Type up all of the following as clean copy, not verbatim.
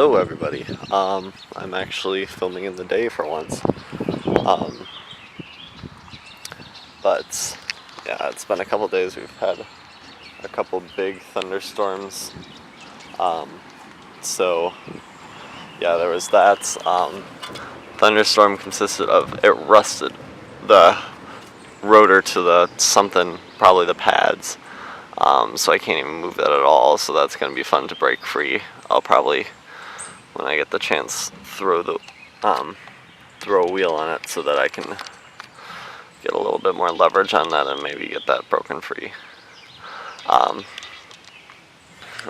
Hello everybody. I'm actually filming in the day for once. Um, but yeah, it's been a couple days. We've had a couple big thunderstorms. Um, so yeah, there was that. Thunderstorm consisted of it rusted the rotor to the something, probably the pads. So I can't even move that at all. So that's gonna be fun to break free. I'll probably, when I get the chance, throw a wheel on it so that I can get a little bit more leverage on that and maybe get that broken free. On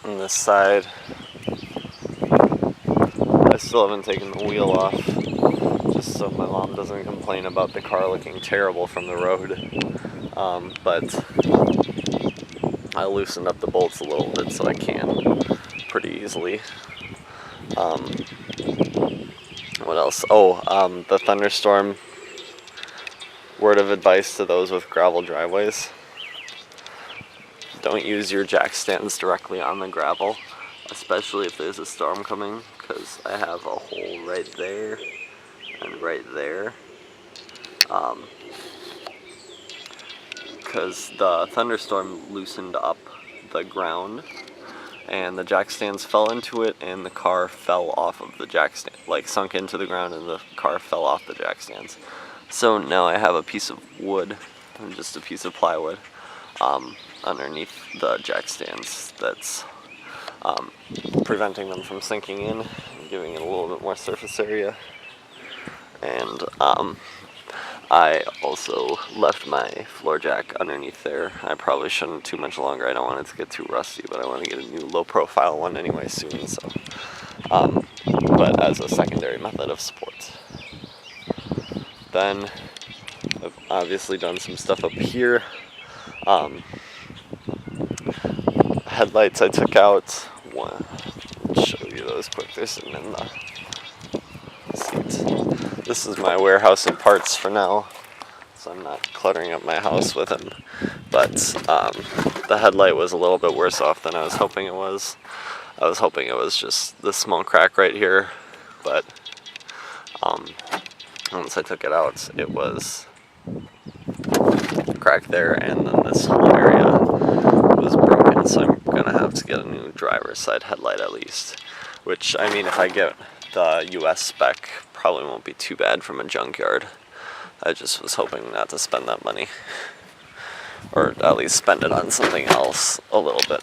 this side, I still haven't taken the wheel off, just so my mom doesn't complain about the car looking terrible from the road. But I loosened up the bolts a little bit so I can pretty easily. What else? The thunderstorm. Word of advice to those with gravel driveways: don't use your jack stands directly on the gravel, especially if there's a storm coming, because I have a hole right there and right there. Because the thunderstorm loosened up the ground and the jack stands fell into it, and the car fell off of the jack stand, like sunk into the ground, and the car fell off the jack stands. So now I have a piece of wood, just a piece of plywood, underneath the jack stands that's preventing them from sinking in and giving it a little bit more surface area. And I also left my floor jack underneath there. I probably shouldn't too much longer. I don't want it to get too rusty, but I want to get a new low profile one anyway soon. So, but as a secondary method of support. Then I've obviously done some stuff up here. Headlights I took out. I'll show you those quick. They're sitting in the seat. This is my warehouse of parts for now, so I'm not cluttering up my house with them. But the headlight was a little bit worse off than I was hoping it was. I was hoping it was just this small crack right here, but once I took it out, it was crack there, and then this whole area was broken, so I'm gonna have to get a new driver's side headlight at least. Which, I mean, if I get the US spec, probably won't be too bad from a junkyard. I just was hoping not to spend that money, or at least spend it on something else a little bit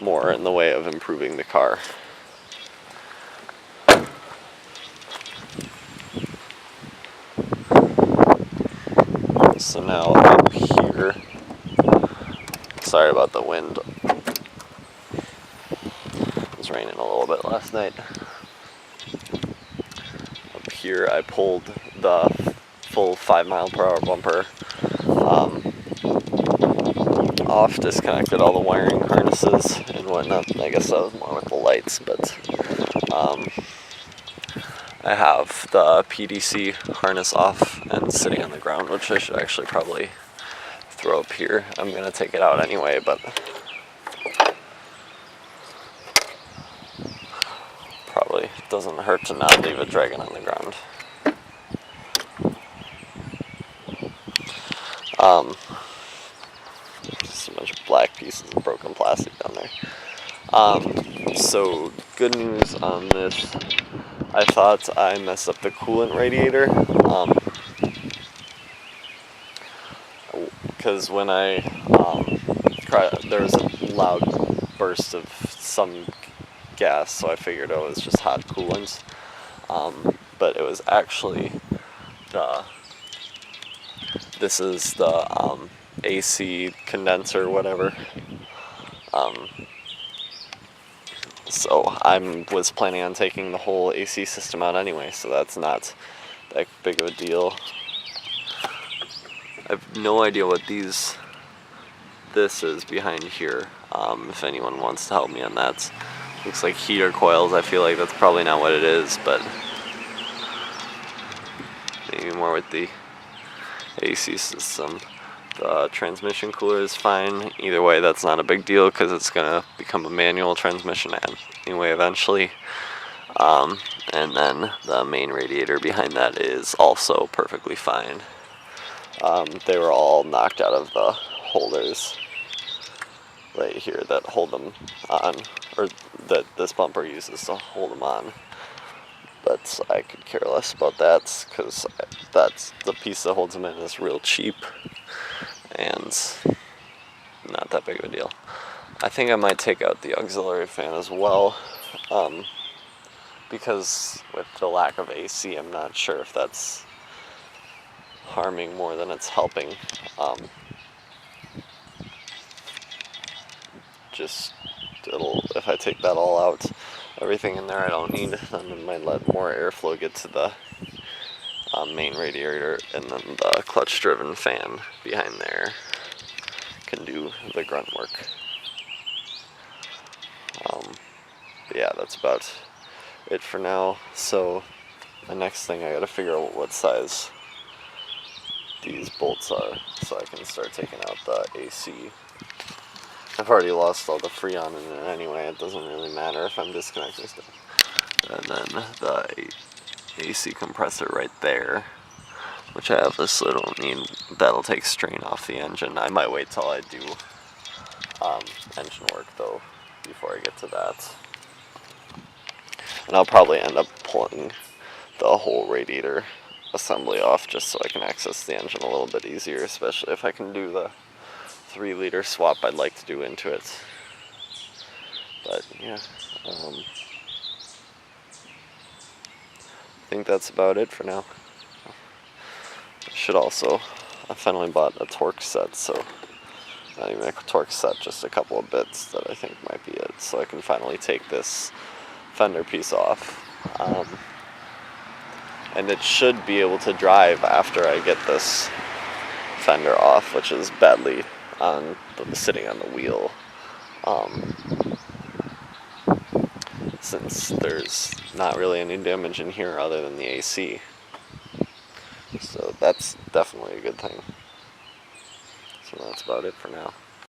more in the way of improving the car. So now up here, sorry about the wind, it was raining a little bit last night. Up here I pulled the full 5-mile-per-hour bumper off, disconnected all the wiring harnesses and whatnot. I guess that was more with the lights, but I have the PDC harness off and sitting on the ground, which I should actually probably throw up here. I'm gonna take it out anyway, but probably doesn't hurt to not leave it dragging on the ground. Just a bunch of black pieces of broken plastic down there. So good news on this. I thought I messed up the coolant radiator, because when I there was a loud burst of some gas, so I figured it was just hot coolant. But it was actually this is the AC condenser, whatever. So I was planning on taking the whole AC system out anyway, so that's not that big of a deal. I have no idea what this is behind here. If anyone wants to help me on that. Looks like heater coils. I feel like that's probably not what it is, but maybe more with the AC system. The transmission cooler is fine. Either way, that's not a big deal because it's going to become a manual transmission anyway eventually. And then the main radiator behind that is also perfectly fine. They were all knocked out of the holders right here that hold them on, or that this bumper uses to hold them on. But I could care less about that because that's the piece that holds them in is real cheap and not that big of a deal. I think I might take out the auxiliary fan as well, because with the lack of AC, I'm not sure if that's harming more than it's helping. If I take that all out, everything in there I don't need, then it might let more airflow get to the main radiator, and then the clutch-driven fan behind there can do the grunt work. But yeah, that's about it for now. So the next thing, I gotta figure out what size these bolts are so I can start taking out the AC. I've already lost all the Freon in it anyway, it doesn't really matter if I'm disconnecting stuff. And then the AC compressor right there, which I have this, so I don't need, that'll take strain off the engine. I might wait till I do engine work though before I get to that. And I'll probably end up pulling the whole radiator assembly off just so I can access the engine a little bit easier, especially if I can do the 3-liter swap I'd like to do into it. But yeah, I think that's about it for now. I finally bought a torque set, so not even a torque set, just a couple of bits that I think might be it, so I can finally take this fender piece off. And it should be able to drive after I get this fender off, which is badly sitting on the wheel. Since there's not really any damage in here other than the AC. So that's definitely a good thing. So that's about it for now.